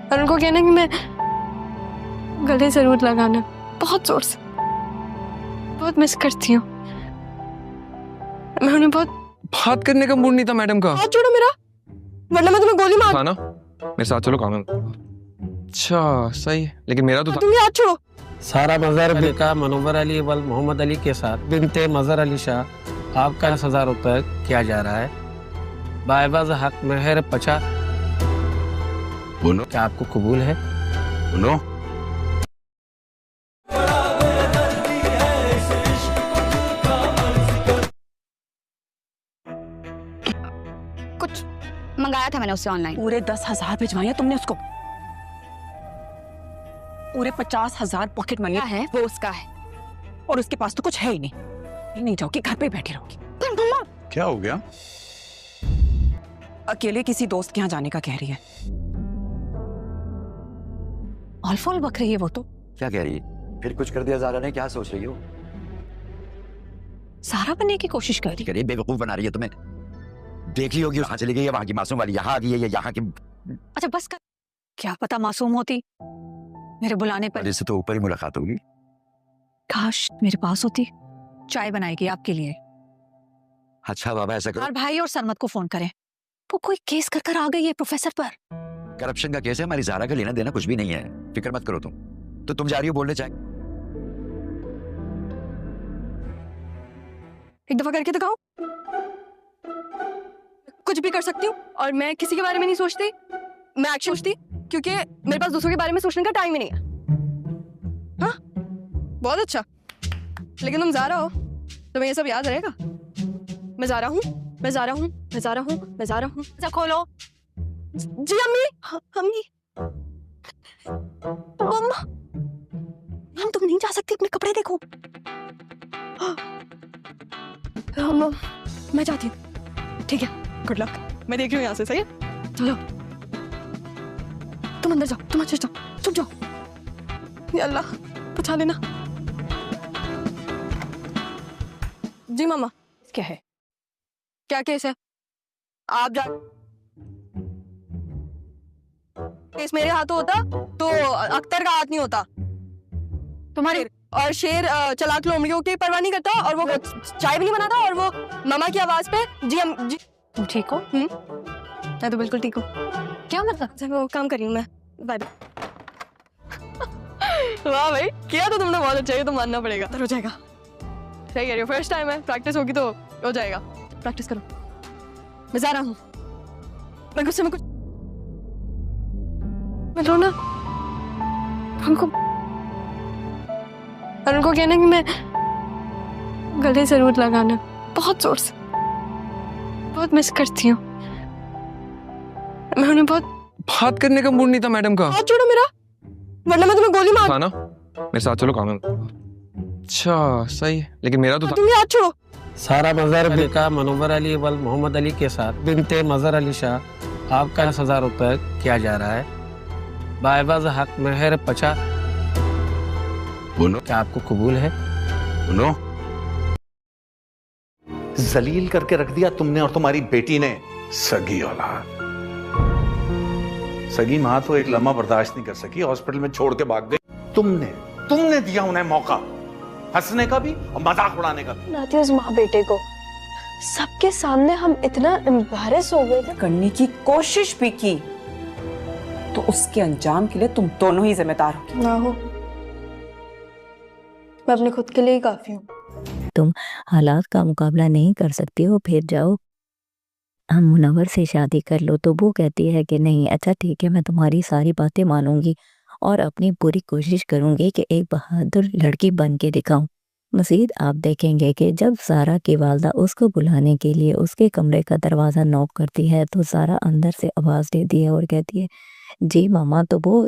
اور ان کو کہنا کہ میں گلے ضرور لگانا بہت زور سے، بہت مس کرتی ہوں میں انہیں، بہت بات کرنے کا موڈ نہیں تھا میڈم کا. ہاتھ چھوڑو میرا ورنہ میں تمہیں گولی مار نا میرے ساتھ چلو کام ہے. اچھا صحیح ہے لیکن میرا تو دوں گی، ہاتھ چھوڑو. سارا مظہر نکاح منور علی ول محمد علی کے ساتھ بنت مظہر علی شاہ آپ کا 10,000 روپے کیا جا رہا ہے بائبز حق مہر 50. کیا آپ کو قبول ہے؟ کچھ منگایا تھا میں نے اس سے آن لائن. پورے 10,000 بھجوائے تم نے اس کو، پورے 50,000 پاکٹ منی کیا ہے وہ اس کا ہے. اور اس کے پاس تو کچھ ہے ہی نہیں جاؤ گی، گھر پہ ہی بیٹھی رہو گی. کیا ہو گیا؟ اکیلے کسی دوست کے یہاں جانے کا کہہ رہی ہے. آلفول بک رہی ہے وہ تو. کیا کہہ رہی ہے؟ پھر کچھ کر دیا زارا نے، کیا سوچ رہی ہو؟ سارا بننے کی کوشش کر رہی ہے. بے وقوف بنا رہی ہے تمہیں. دیکھ لی ہوگی وہاں چلی گئی ہے، وہاں کی معصوم والی یہاں آ گئی ہے یا یہاں کی. اچھا بس کر، کیا پتا معصوم ہوتی میرے بلانے پر. اس سے تو اوپر ہی ملاقات ہوگی. کاش میرے پاس ہوتی، چائے بنائے گی آپ کے لیے. اچھا بابا ایسا کرو، اور بھائی اور سرمت کو فون کریں، وہ کوئی کیس کر آ گئی ہے پروفیسر پر. کرپشن کا کیس ہے، ہماری زارا کا لینا دینا کچھ بھی نہیں ہے، فکر مت کرو تم. تو تم جا رہی ہو بولنے چاہے. ایک دفعہ کر کے دکھاؤ. کچھ بھی کر سکتی ہوں اور میں کسی کے بارے میں نہیں سوچتی، میں ایکشن سوچتی کیونکہ میرے پاس دوسروں کے بارے میں سوچنے کا ٹائم ہی نہیں ہے. ہاں بہت اچھا، لیکن تم زارا ہو، تمہیں یہ سب یاد رہے گا. میں زارا ہوں، میں زارا ہوں، میں زارا ہوں، میں زارا ہوں. اچھا کھولو. جی امی، امی مما ہم تم نہیں جا سکتی، اپنے کپڑے دیکھو. میں جاتی ہوں. ٹھیک ہے، گڈ لک. میں دیکھ رہی ہوں یہاں سے. صحیح ہے، چلو تم اندر جاؤ، تم اچھا جاؤ، چھپ جاؤ. یا اللہ بچا لینا. جی ماما. کیا ہے؟ کیا کیس ہے؟ آپ جا، کیس میرے ہاتھوں ہوتا تو اختر کا ہاتھ نہیں ہوتا تمہارے. اور شیر چلاک لومڑیوں کی پرواہ نہیں کرتا، اور وہ چائے بھی نہیں بناتا، اور وہ ماما کی آواز پہ جی ہم جی. تم ٹھیک ہو؟ میں تو بالکل ٹھیک ہوں. کیا مطلب؟ وہ کام کر رہی ہوں میں. Bye bye. واہ بھائی، کیا تو تم نے بہت اچھا ہے، تو ماننا پڑے گا. ہو جائے گا. صحیح کہہ رہی ہو، فرسٹ ٹائم ہے، پریکٹس ہوگی تو ہو جائے گا. پریکٹس کرو. میں زارا ہوں، میں غصے میں کچھ میں لو نا ان کو کہنا کہ میں گلے ضرور لگانا بہت زور سے، بہت مس کرتی ہوں میں انہیں. بہت بات کرنے کا موڈ نہیں تھا میڈم کا. ہاتھ چھوڑو میرا ورنہ میں تمہیں گولی مار. نا میرے ساتھ چلو کام ہے. اچھا صحیح ہے لیکن میرا تو تم ہاتھ چھوڑو. سارا مظہر نکاح منور علی ول محمد علی کے ساتھ بنت مظہر علی شاہ آپ کا 10,000 روپے کیا جا رہا ہے بائبز حق مہر 50. کیا آپ کو قبول ہے؟ ذلیل کر کے رکھ دیا تم نے اور تمہاری بیٹی نے. سگی اولاد، سگی ماں تو ایک لمحہ برداشت نہیں کر سکی، ہاسپٹل میں چھوڑ کے بھاگ گئی. تم نے دیا انہیں موقع ہنسنے کا بھی اور مذاق اڑانے کا بھی. ناتی اس ماں بیٹے کو سب کے سامنے ہم اتنا امبیرس ہو گئے تھے. کرنے کی کوشش بھی کی تو اس کے انجام کے لیے تم دونوں ہی ذمہ دار ہو. نہ ہو، میں اپنے خود کے لیے ہی کافی ہوں. تم حالات کا مقابلہ نہیں کر سکتی ہو، پھر جاؤ ہم منور سے شادی کر لو. تو وہ کہتی ہے کہ نہیں اچھا ٹھیک ہے، میں تمہاری ساری باتیں مانوں گی اور اپنی پوری کوشش کروں گی کہ ایک بہادر لڑکی بن کے دکھاؤں. مزید آپ دیکھیں گے کہ جب زارا کی والدہ اس کو بلانے کے لیے اس کے کمرے کا دروازہ نوک کرتی ہے تو زارا اندر سے آواز دیتی ہے اور کہتی ہے جی ماما. تو وہ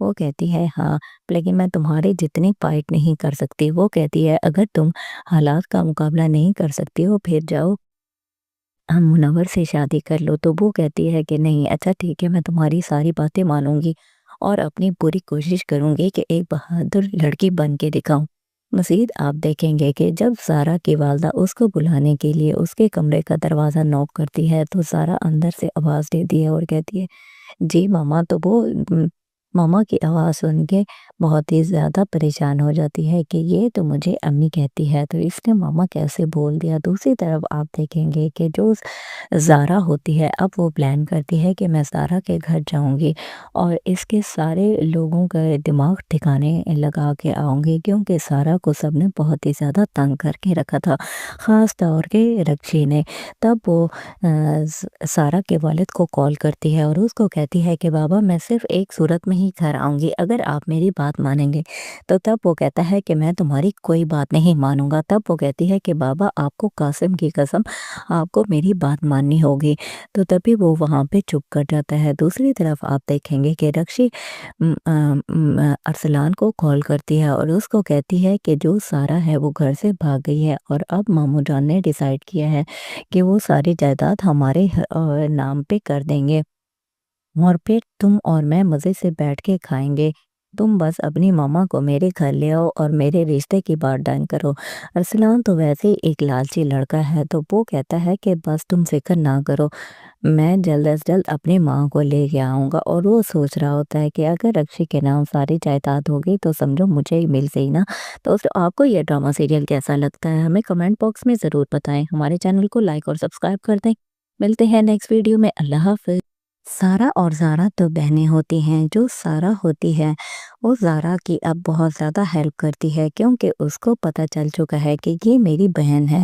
وہ کہتی ہے ہاں لیکن میں تمہاری جتنی فائٹ نہیں کر سکتی. وہ کہتی ہے اگر تم حالات کا مقابلہ نہیں کر سکتی ہو پھر جاؤ ہم منور سے شادی کر لو. تو وہ کہتی ہے کہ نہیں اچھا ٹھیک ہے میں تمہاری ساری باتیں مانوں گی اور اپنی پوری کوشش کروں گی کہ ایک بہادر لڑکی بن کے دکھاؤں. مزید آپ دیکھیں گے کہ جب زارا کی والدہ اس کو بلانے کے لیے اس کے کمرے کا دروازہ نوک کرتی ہے تو زارا اندر سے آواز دیتی ہے اور کہتی ہے جی ماما. تو وہ ماما کی آواز سن کے بہت ہی زیادہ پریشان ہو جاتی ہے کہ یہ تو مجھے امی کہتی ہے تو اس نے ماما کیسے بول دیا. دوسری طرف آپ دیکھیں گے کہ جو زارا ہوتی ہے اب وہ پلان کرتی ہے کہ میں زارا کے گھر جاؤں گی اور اس کے سارے لوگوں کا دماغ ٹھکانے لگا کے آؤں گی کیونکہ زارا کو سب نے بہت ہی زیادہ تنگ کر کے رکھا تھا خاص طور کے رکشی نے. تب وہ زارا کے والد کو کال کرتی ہے اور اس کو کہتی ہے کہ بابا میں صرف ایک صورت میں ہی گھر آؤں گی اگر آپ میری بات مانیں گے. تو تب وہ کہتا ہے کہ میں تمہاری کوئی بات نہیں مانوں گا. تب وہ کہتی ہے کہ بابا آپ کو قاسم کی قسم آپ کو میری بات ماننی ہوگی. تو تبھی وہ وہاں پہ چپ کر جاتا ہے. دوسری طرف آپ دیکھیں گے کہ رکشی ارسلان کو کال کرتی ہے اور اس کو کہتی ہے کہ جو سارا ہے وہ گھر سے بھاگ گئی ہے اور اب مامو جان نے ڈیسائیڈ کیا ہے کہ وہ ساری جائیداد ہمارے نام پہ کر دیں گے اور پھر تم اور میں مزے سے بیٹھ کے کھائیں گے. تم بس اپنی ماما کو میرے گھر لے آؤ اور میرے رشتے کی بات ڈن کرو. ارسلان تو ویسے ایک لالچی لڑکا ہے تو وہ کہتا ہے کہ بس تم فکر نہ کرو میں جلد از جلد اپنی ماں کو لے کے آؤں گا. اور وہ سوچ رہا ہوتا ہے کہ اگر رکشی کے نام ساری جائیداد ہوگی تو سمجھو مجھے ہی مل گئی نا. تو آپ کو یہ ڈرامہ سیریل کیسا لگتا ہے ہمیں کمنٹ باکس میں ضرور بتائیں. ہمارے چینل کو لائک اور سبسکرائب کر دیں. ملتے ہیں نیکسٹ ویڈیو میں. اللہ حافظ. سارا اور زارا تو بہنیں ہوتی ہیں. جو سارا ہوتی ہے وہ زارا کی اب بہت زیادہ ہیلپ کرتی ہے کیونکہ اس کو پتہ چل چکا ہے کہ یہ میری بہن ہے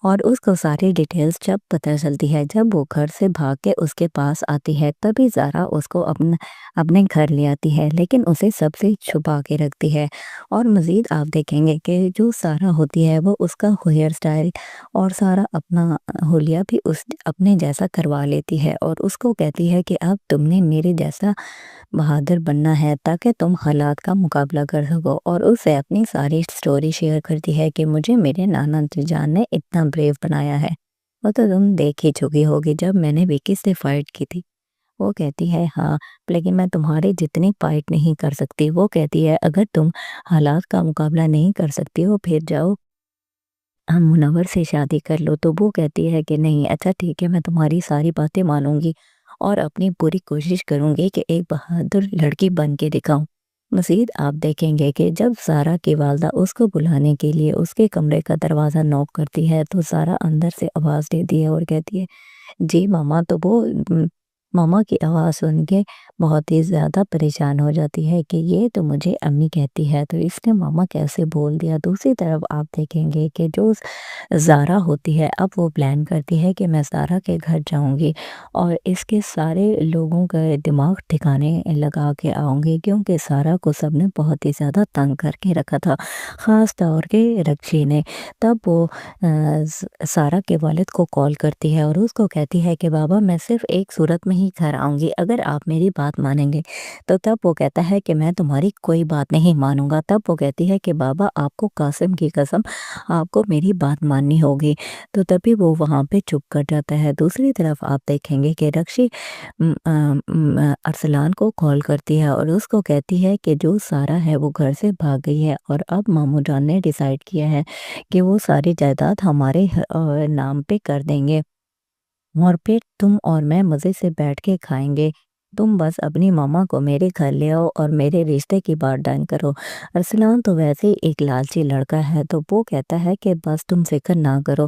اور اس کو ساری ڈیٹیلز جب پتہ چلتی ہے جب وہ گھر سے بھاگ کے اس کے پاس آتی ہے تبھی زارا اس کو اپنے گھر لے آتی ہے لیکن اسے سب سے چھپا کے رکھتی ہے. اور مزید آپ دیکھیں گے کہ جو سارا ہوتی ہے وہ اس کا ہیئر سٹائل اور سارا اپنا حلیہ بھی اس اپنے جیسا کروا لیتی ہے اور اس کو کہتی ہے کہ اب تم نے میرے جیسا بہادر بننا ہے تاکہ تم حالات کا مقابلہ کر سکو. اور اسے اپنی ساری سٹوری شیئر کرتی ہے کہ مجھے میرے نانا جان نے اتنا بریو بنایا ہے. وہ تو تم دیکھ ہی چکی ہوگی جب میں نے وکی سے فائٹ کی تھی. وہ کہتی ہے ہاں لیکن میں تمہاری جتنی فائٹ نہیں کر سکتی. وہ کہتی ہے اگر تم حالات کا مقابلہ نہیں کر سکتی ہو پھر جاؤ ہم منور سے شادی کر لو. تو وہ کہتی ہے کہ نہیں اچھا ٹھیک ہے میں تمہاری ساری باتیں مانوں گی اور اپنی پوری کوشش کروں گی کہ ایک بہادر لڑکی بن کے دکھاؤں. مزید آپ دیکھیں گے کہ جب زارا کی والدہ اس کو بلانے کے لیے اس کے کمرے کا دروازہ نوک کرتی ہے تو زارا اندر سے آواز دیتی ہے اور کہتی ہے جی ماما. تو وہ ماما کی آواز سن کے بہت ہی زیادہ پریشان ہو جاتی ہے کہ یہ تو مجھے امی کہتی ہے تو اس نے ماما کیسے بول دیا. دوسری طرف آپ دیکھیں گے کہ جو زارا ہوتی ہے اب وہ پلان کرتی ہے کہ میں زارا کے گھر جاؤں گی اور اس کے سارے لوگوں کا دماغ ٹھکانے لگا کے آؤں گی کیونکہ زارا کو سب نے بہت ہی زیادہ تنگ کر کے رکھا تھا خاص طور کے رکشی نے. تب وہ زارا کے والد کو کال کرتی ہے اور اس کو کہتی ہے کہ بابا میں صرف ایک صورت میں ہی گھر آؤں گی اگر آپ میری بات مانیں گے. تو تب وہ کہتا ہے کہ میں تمہاری کوئی بات نہیں مانوں گا. تب وہ کہتی ہے کہ بابا آپ کو قاسم کی قسم آپ کو میری بات ماننی ہوگی. تو تبھی وہ وہاں پہ چپ کر جاتا ہے. دوسری طرف آپ دیکھیں گے کہ رکشی ارسلان کو کال کرتی ہے اور اس کو کہتی ہے کہ جو سارا ہے وہ گھر سے بھاگ گئی ہے اور اب مامو جان نے ڈیسائیڈ کیا ہے کہ وہ ساری جائیداد ہمارے نام پہ کر دیں گے اور پھر تم اور میں مزے سے بیٹھ کے کھائیں گے. تم بس اپنی ماما کو میرے گھر لے آؤ اور میرے رشتے کی بات ڈن کرو. ارسلان تو ویسے ایک لالچی لڑکا ہے تو وہ کہتا ہے کہ بس تم فکر نہ کرو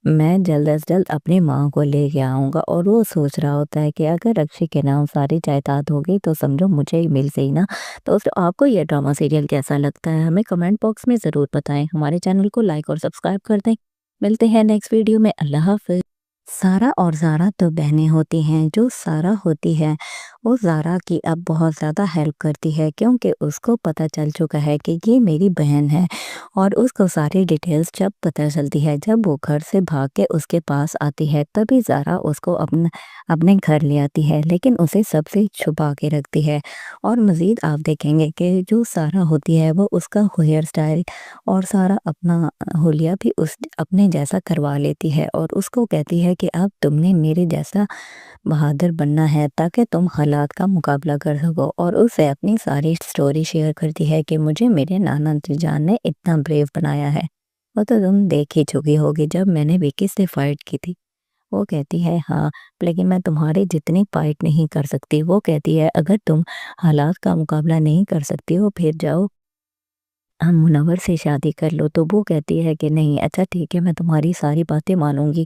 میں جلد از جلد اپنی ماں کو لے کے آؤں گا. اور وہ سوچ رہا ہوتا ہے کہ اگر رکشی کے نام ساری جائیداد ہوگی تو سمجھو مجھے ہی مل گئی نا. تو آپ کو یہ ڈرامہ سیریل کیسا لگتا ہے ہمیں کمنٹ باکس میں ضرور بتائیں. ہمارے چینل کو لائک اور سبسکرائب کر دیں. ملتے ہیں نیکسٹ ویڈیو میں. اللہ حافظ. سارا اور زارا تو بہنیں ہوتی ہیں۔ جو سارا ہوتی ہے وہ زارا کی اب بہت زیادہ ہیلپ کرتی ہے، کیونکہ اس کو پتہ چل چکا ہے کہ یہ میری بہن ہے، اور اس کو ساری ڈیٹیلز جب پتہ چلتی ہے، جب وہ گھر سے بھاگ کے اس کے پاس آتی ہے، تبھی زارا اس کو اپنے گھر لے آتی ہے، لیکن اسے سب سے چھپا کے رکھتی ہے۔ اور مزید آپ دیکھیں گے کہ جو سارا ہوتی ہے وہ اس کا ہیئر سٹائل اور سارا اپنا حلیہ بھی اپنے جیسا کروا لیتی ہے، اور اس کو کہتی ہے کہ اب تم نے میرے جیسا بہادر بننا ہے تاکہ تم حالات کا مقابلہ کر سکو، اور اسے اپنی ساری سٹوری شیئر کرتی ہے کہ مجھے میرے نانا جان نے اتنا بریو بنایا ہے۔ وہ تو تم دیکھ ہی چکی ہوگی جب میں نے وکی سے فائٹ کی تھی۔ وہ کہتی ہے ہاں، لیکن میں تمہاری جتنی فائٹ نہیں کر سکتی۔ وہ کہتی ہے اگر تم حالات کا مقابلہ نہیں کر سکتی ہو پھر جاؤ ہم منور سے شادی کر لو۔ تو وہ کہتی ہے کہ نہیں، اچھا ٹھیک ہے، میں تمہاری ساری باتیں مانوں گی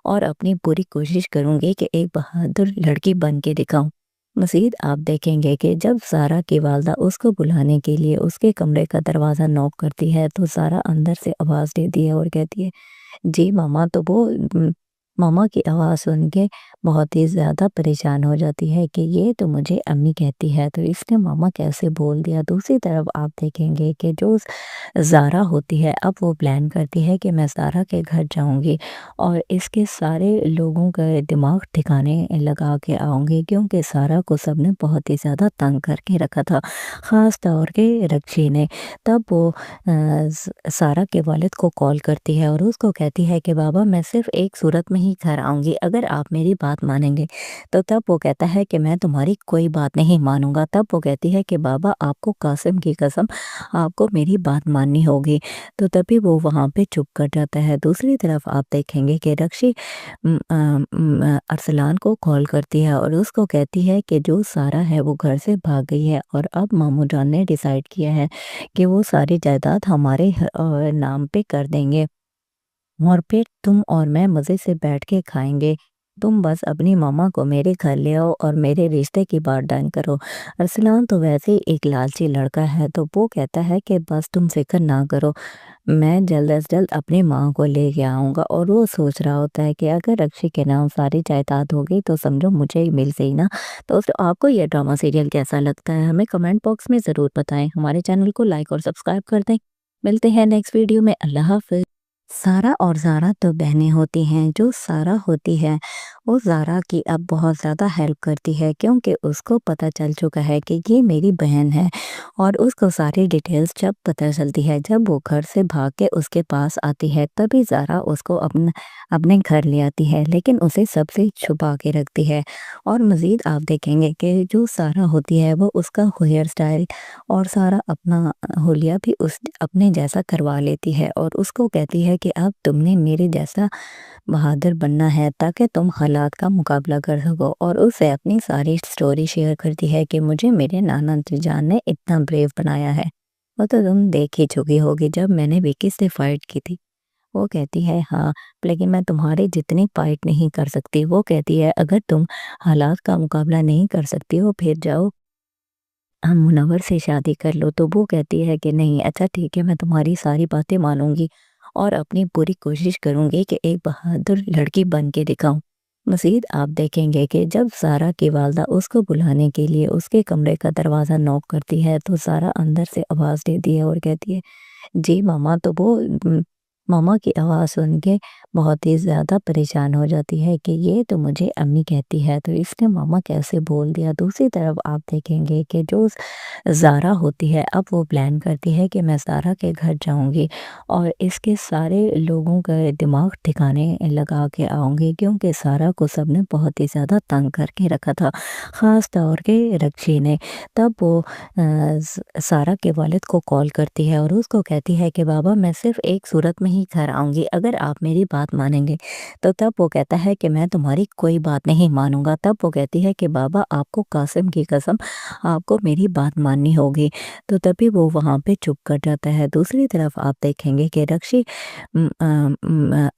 اور اپنی پوری کوشش کروں گی کہ ایک بہادر لڑکی بن کے دکھاؤں۔ مزید آپ دیکھیں گے کہ جب زارا کی والدہ اس کو بلانے کے لیے اس کے کمرے کا دروازہ نوک کرتی ہے، تو زارا اندر سے آواز دیتی ہے اور کہتی ہے جی ماما۔ تو وہ ماما کی آواز سن کے بہت ہی زیادہ پریشان ہو جاتی ہے کہ یہ تو مجھے امی کہتی ہے، تو اس نے ماما کیسے بول دیا۔ دوسری طرف آپ دیکھیں گے کہ جو زارا ہوتی ہے اب وہ پلان کرتی ہے کہ میں زارا کے گھر جاؤں گی اور اس کے سارے لوگوں کا دماغ ٹھکانے لگا کے آؤں گی، کیونکہ زارا کو سب نے بہت ہی زیادہ تنگ کر کے رکھا تھا، خاص طور کے رکشی نے۔ تب وہ زارا کے والد کو کال کرتی ہے اور اس کو کہتی ہے کہ بابا میں صرف ایک صورت میں ہی گھر آؤں گی، اگر آپ میری بات مانیں گے۔ تو تب وہ کہتا ہے کہ میں تمہاری کوئی بات نہیں مانوں گا۔ تب وہ کہتی ہے کہ بابا آپ کو قاسم کی قسم آپ کو میری بات ماننی ہوگی۔ تو تبھی وہ وہاں پہ چپ کر جاتا ہے۔ دوسری طرف آپ دیکھیں گے کہ رکشی ارسلان کو کال کرتی ہے اور اس کو کہتی ہے کہ جو سارا ہے وہ گھر سے بھاگ گئی ہے، اور اب ماموں جان نے ڈیسائیڈ کیا ہے کہ وہ ساری جائیداد ہمارے نام پہ کر دیں گے، اور پھر تم اور میں مزے سے بیٹھ کے کھائیں گے۔ تم بس اپنی ماما کو میرے گھر لے آؤ اور میرے رشتے کی بات ڈن کرو۔ ارسلان تو ویسے ایک لالچی لڑکا ہے، تو وہ کہتا ہے کہ بس تم فکر نہ کرو، میں جلد از جلد اپنی ماں کو لے کے آؤں گا۔ اور وہ سوچ رہا ہوتا ہے کہ اگر رکشی کے نام ساری جائیداد ہوگی تو سمجھو مجھے ہی مل گئی نا۔ تو آپ کو یہ ڈرامہ سیریل کیسا لگتا ہے ہمیں کمنٹ باکس میں ضرور بتائیں۔ ہمارے چینل کو لائک اور سبسکرائب کر دیں۔ ملتے ہیں نیکسٹ ویڈیو میں۔ اللہ حافظ۔ سارا اور زارا تو بہنیں ہوتی ہیں۔ جو سارا ہوتی ہے وہ زارا کی اب بہت زیادہ ہیلپ کرتی ہے، کیونکہ اس کو پتہ چل چکا ہے کہ یہ میری بہن ہے، اور اس کو ساری ڈیٹیلز جب پتہ چلتی ہے، جب وہ گھر سے بھاگ کے اس کے پاس آتی ہے، تبھی زارا اس کو اپنے گھر لے آتی ہے، لیکن اسے سب سے چھپا کے رکھتی ہے۔ اور مزید آپ دیکھیں گے کہ جو سارا ہوتی ہے وہ اس کا ہیئر سٹائل اور سارا اپنا حلیہ بھی اپنے جیسا کروا لیتی ہے، اور اس کو کہتی ہے کہ اب تم نے میرے جیسا بہادر بننا ہے تاکہ تم حالات کا مقابلہ کر سکو، اور اسے اپنی ساری سٹوری شیئر کرتی ہے کہ مجھے میرے نانا جان نے اتنا بریو بنایا ہے۔ وہ تو تم دیکھ ہی چکی ہوگی جب میں نے وکی سے فائٹ کی تھی۔ وہ کہتی ہے ہاں، لیکن میں تمہاری جتنی فائٹ نہیں کر سکتی۔ وہ کہتی ہے اگر تم حالات کا مقابلہ نہیں کر سکتی ہو پھر جاؤ ہم منور سے شادی کر لو۔ تو وہ کہتی ہے کہ نہیں، اچھا ٹھیک ہے، میں تمہاری ساری باتیں مانوں گی اور اپنی پوری کوشش کروں گی کہ ایک بہادر لڑکی بن کے دکھاؤں۔ مزید آپ دیکھیں گے کہ جب زارا کی والدہ اس کو بلانے کے لیے اس کے کمرے کا دروازہ نوک کرتی ہے، تو زارا اندر سے آواز دیتی ہے اور کہتی ہے جی ماما۔ تو وہ ماما کی آواز سن کے بہت ہی زیادہ پریشان ہو جاتی ہے کہ یہ تو مجھے امی کہتی ہے، تو اس نے ماما کیسے بول دیا۔ دوسری طرف آپ دیکھیں گے کہ جو زارا ہوتی ہے اب وہ پلان کرتی ہے کہ میں زارا کے گھر جاؤں گی اور اس کے سارے لوگوں کا دماغ ٹھکانے لگا کے آؤں گی، کیونکہ زارا کو سب نے بہت ہی زیادہ تنگ کر کے رکھا تھا، خاص طور کے رکشی نے۔ تب وہ زارا کے والد کو کال کرتی ہے اور اس کو کہتی ہے کہ بابا میں صرف ایک صورت میں ہی گھر آؤں گی، اگر آپ میری بات مانیں گے۔ تو تب وہ کہتا ہے کہ میں تمہاری کوئی بات نہیں مانوں گا۔ تب وہ کہتی ہے کہ بابا آپ کو قاسم کی قسم آپ کو میری بات ماننی ہوگی۔ تو تبھی وہ وہاں پہ چپ کر جاتا ہے۔ دوسری طرف آپ دیکھیں گے کہ رکشی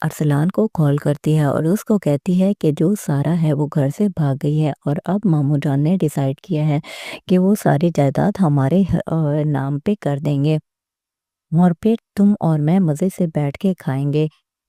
ارسلان کو کال کرتی ہے اور اس کو کہتی ہے کہ جو سارا ہے وہ گھر سے بھاگ گئی ہے، اور اب ماموں جان نے ڈیسائیڈ کیا ہے کہ وہ ساری جائیداد ہمارے نام پہ کر دیں گے، اور پھر تم اور میں مزے سے بیٹھ کے کھائیں گے۔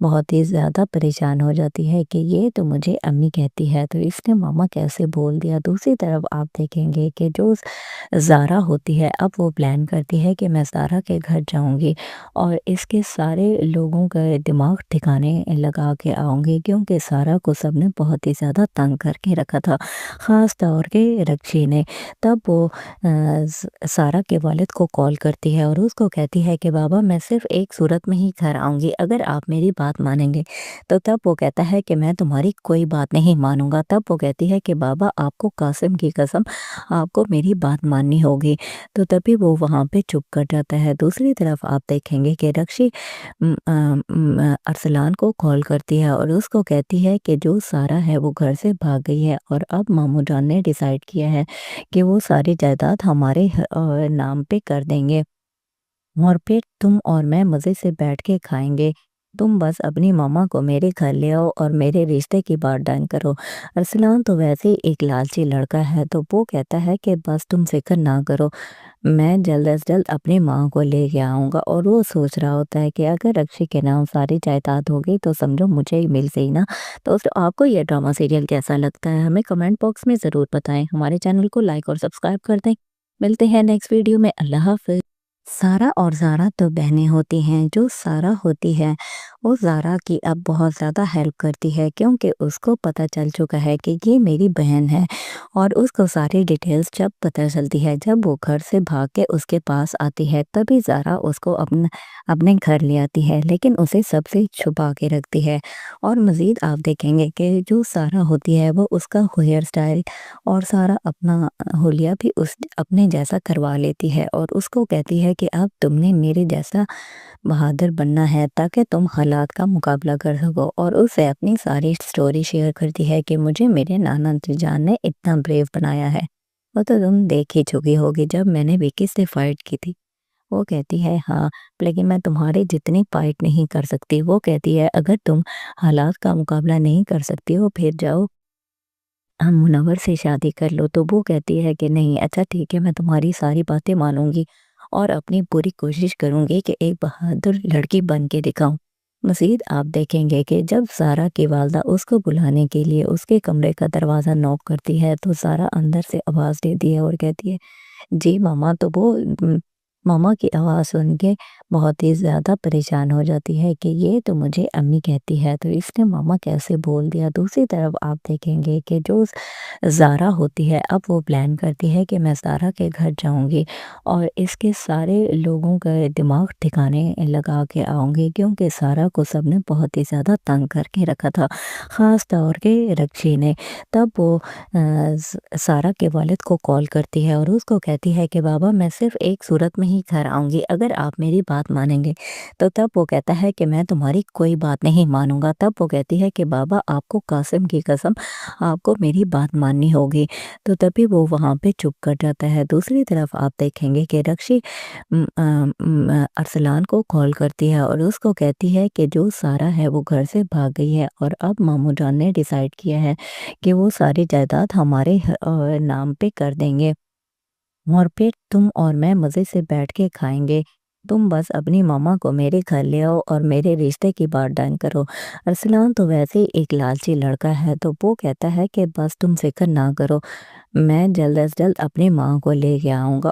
بہت ہی زیادہ پریشان ہو جاتی ہے کہ یہ تو مجھے امی کہتی ہے تو اس نے ماما کیسے بول دیا۔ دوسری طرف آپ دیکھیں گے کہ جو زارا ہوتی ہے اب وہ پلان کرتی ہے کہ میں زارا کے گھر جاؤں گی اور اس کے سارے لوگوں کا دماغ ٹھکانے لگا کے آؤں گی، کیونکہ زارا کو سب نے بہت ہی زیادہ تنگ کر کے رکھا تھا، خاص طور کے رکشی نے۔ تب وہ زارا کے والد کو کال کرتی ہے اور اس کو کہتی ہے کہ بابا میں صرف ایک صورت میں ہی گھر آؤں گی، اگر آپ میری بات مانیں گے۔ تو تب وہ کہتا ہے کہ میں تمہاری کوئی بات نہیں مانوں گا۔ تب وہ کہتی ہے کہ بابا آپ کو قاسم کی قسم آپ کو میری بات ماننی ہوگی۔ تو تبھی وہ وہاں پہ چپ کر جاتا ہے۔ دوسری طرف آپ دیکھیں گے کہ رکشی ارسلان کو کال کرتی ہے اور اس کو کہتی ہے کہ جو سارا ہے وہ گھر سے بھاگ گئی ہے اور اب ماموں جان نے ڈیسائیڈ کیا ہے کہ وہ ساری جائیداد ہمارے نام پہ کر دیں گے اور پھر تم اور میں مزے سے بیٹھ کے کھائیں گے۔ تم بس اپنی ماما کو میرے گھر لے آؤ اور میرے رشتے کی بات ڈن کرو۔ ارسلان تو ویسے ایک لالچی لڑکا ہے تو وہ کہتا ہے کہ بس تم فکر نہ کرو، میں جلد از جلد اپنی ماں کو لے کے آؤں گا۔ اور وہ سوچ رہا ہوتا ہے کہ اگر رکشی کے نام ساری جائیداد ہوگی تو سمجھو مجھے ہی مل گئی نا۔ تو آپ کو یہ ڈرامہ سیریل کیسا لگتا ہے ہمیں کمنٹ باکس میں ضرور بتائیں۔ ہمارے چینل کو لائک اور سبسکرائب کر دیں۔ ملتے ہیں نیکسٹ ویڈیو میں۔ اللہ حافظ۔ سارا اور زارا تو بہنیں ہوتی ہیں۔ جو سارا ہوتی ہے وہ زارا کی اب بہت زیادہ ہیلپ کرتی ہے، کیونکہ اس کو پتہ چل چکا ہے کہ یہ میری بہن ہے، اور اس کو ساری ڈیٹیلز جب پتہ چلتی ہے، جب وہ گھر سے بھاگ کے اس کے پاس آتی ہے، تبھی زارا اس کو اپنے گھر لے آتی ہے، لیکن اسے سب سے چھپا کے رکھتی ہے۔ اور مزید آپ دیکھیں گے کہ جو سارا ہوتی ہے وہ اس کا ہیئر سٹائل اور سارا اپنا حلیہ بھی اپنے جیسا کروا لیتی ہے، اور اس کو کہتی ہے کہ اب تم نے میرے جیسا بہادر بننا ہے تاکہ تم حالات کا مقابلہ کر سکو، اور اسے اپنی ساری سٹوری شیئر کرتی ہے کہ مجھے میرے نانا جان نے اتنا بریو بنایا ہے۔ وہ تو تم دیکھ ہی چکی ہوگی جب میں نے وکی سے فائٹ کی تھی۔ وہ کہتی ہے ہاں، لیکن میں تمہاری جتنی فائٹ نہیں کر سکتی۔ وہ کہتی ہے اگر تم حالات کا مقابلہ نہیں کر سکتی ہو پھر جاؤ ہم منور سے شادی کر لو۔ تو وہ کہتی ہے کہ نہیں، اچھا ٹھیک ہے، میں تمہاری ساری باتیں مانوں گی اور اپنی پوری کوشش کروں گی کہ ایک بہادر لڑکی بن کے دکھاؤں۔ مزید آپ دیکھیں گے کہ جب زارا کی والدہ اس کو بلانے کے لیے اس کے کمرے کا دروازہ نوک کرتی ہے تو زارا اندر سے آواز دیتی ہے اور کہتی ہے جی ماما۔ تو وہ ماما کی آواز سن کے بہت ہی زیادہ پریشان ہو جاتی ہے کہ یہ تو مجھے امی کہتی ہے تو اس نے ماما کیسے بول دیا۔ دوسری طرف آپ دیکھیں گے کہ جو زارا ہوتی ہے اب وہ پلان کرتی ہے کہ میں زارا کے گھر جاؤں گی اور اس کے سارے لوگوں کا دماغ ٹھکانے لگا کے آؤں گی، کیونکہ زارا کو سب نے بہت ہی زیادہ تنگ کر کے رکھا تھا، خاص طور کے رکشی نے۔ تب وہ زارا کے والد کو کال کرتی ہے اور اس کو کہتی ہے کہ بابا میں صرف ایک صورت میں ہی گھر آؤں گی، اگر آپ میری بات مانیں گے۔ تو تب وہ کہتا ہے کہ میں تمہاری کوئی بات نہیں مانوں گا۔ تب وہ کہتی ہے کہ بابا آپ کو قاسم کی قسم آپ کو میری بات ماننی ہوگی۔ تو تبھی وہ وہاں پہ چپ کر جاتا ہے۔ دوسری طرف آپ دیکھیں گے کہ رکشی ارسلان کو کال کرتی ہے اور اس کو کہتی ہے کہ جو سارا ہے وہ گھر سے بھاگ گئی ہے اور اب ماموں جان نے ڈیسائیڈ کیا ہے کہ وہ ساری جائیداد ہمارے نام پہ کر دیں گے اور پھر تم اور میں مزے سے بیٹھ کے کھائیں گے۔ تم بس اپنی ماما کو میرے گھر لے آؤ اور میرے رشتے کی بات ڈن کرو۔ ارسلان تو ویسے ایک لالچی لڑکا ہے تو وہ کہتا ہے کہ بس تم فکر نہ کرو، میں جلد از جلد اپنی ماں کو لے کے آؤں گا۔